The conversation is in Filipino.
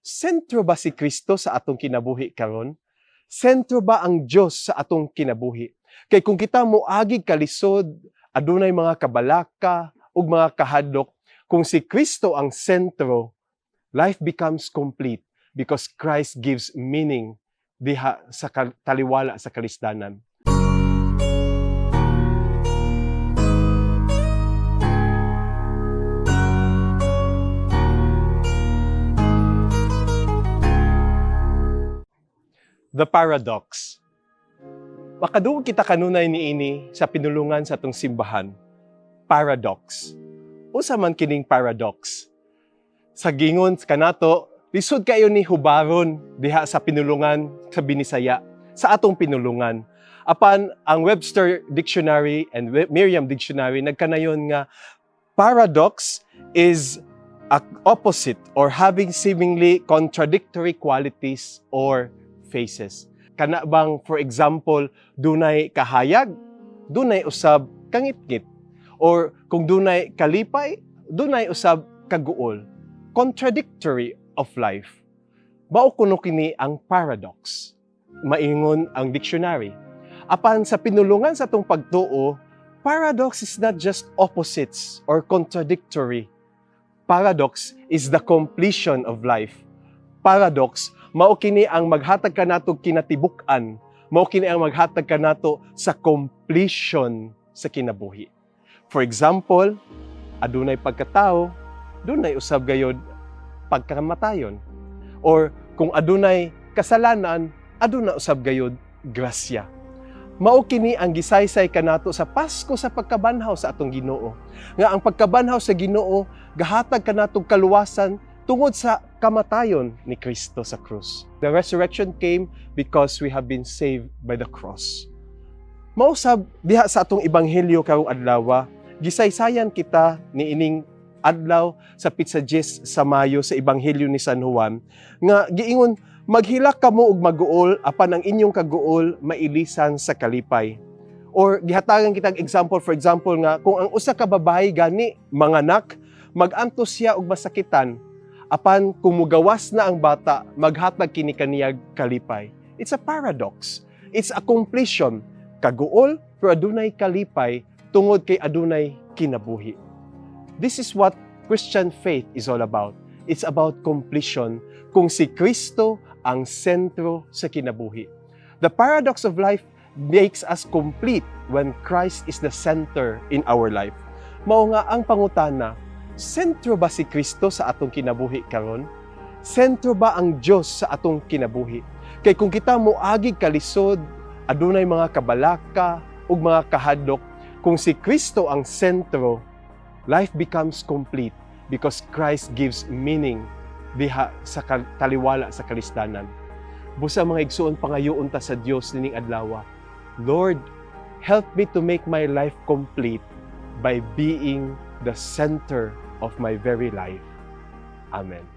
Sentro ba si Kristo sa atong kinabuhi karon? Sentro ba ang Dios sa atong kinabuhi? Kay kung kita moagig kalisod, adunay mga kabalaka ug mga kahadlok, kung si Kristo ang sentro, life becomes complete because Christ gives meaning diha sa taliwala sa kalisdanan. The paradox. Makadungog kita kanunay niini sa pinulungan sa atong simbahan. Paradox. Usa man kining paradox. Sa gingon kanato, lisod kayo ni hubaron diha sa pinulungan sa Binisaya, sa atong pinulungan. Apan ang Webster Dictionary and Merriam Dictionary nagkanayon nga paradox is a opposite or having seemingly contradictory qualities or phases. Kana bang, for example, dunay kahayag, dunay usab kangitngit. Or kung dunay kalipay, dunay usab kaguol. Contradictory of life. Mao kuno kini ang paradox. Maingon ang dictionary. Apan sa pinulungan sa atong pagtuo, paradox is not just opposites or contradictory. Paradox is the completion of life. Paradox, mao kini ang maghatag kanato kinatibuk-an, mao kini ang maghatag kanato sa completion sa kinabuhi. For example, adunay pagkatao, dunay usab gayud pagkamatayon. Or kung adunay kasalanan, aduna usab gayud grasya. Mao kini ang gisaysay kanato sa Pasko sa pagkabanhaw sa atong Ginoo. Nga ang pagkabanhaw sa Ginoo gahatag kanatong kaluwasan tungod sa kamatayon ni Kristo sa krus. The resurrection came because we have been saved by the cross. Mausab diha sa atong ebanghelyo karong adlaw, gisaysayan kita niining adlaw sa Pitsa-10 sa Mayo sa ebanghelyo ni San Juan nga giingon, maghilak kamo og maguol apan ang inyong kaguol mailisan sa kalipay. Or gihatagan kitag example, for example nga kung ang usa ka babayi gani manganak, magantos siya og masakitan, apan kung mugawas na ang bata, maghatag kini kaniyag kalipay. It's a paradox. It's a completion. Kaguol, pero adunay kalipay, tungod kay adunay kinabuhi. This is what Christian faith is all about. It's about completion. Kung si Kristo ang sentro sa kinabuhi. The paradox of life makes us complete when Christ is the center in our life. Mao nga ang pangutana, sentro ba si Kristo sa atong kinabuhi karon? Sentro ba ang Dios sa atong kinabuhi? Kay kung kita moagig kalisod, adunay mga kabalaka ug mga kahadlok, kung si Kristo ang sentro, life becomes complete because Christ gives meaning diha sa taliwala sa kalisdanan. Busa mga igsuon pangayoon ta sa Dios nining adlaw. Lord, help me to make my life complete by being the center of my very life. Amen.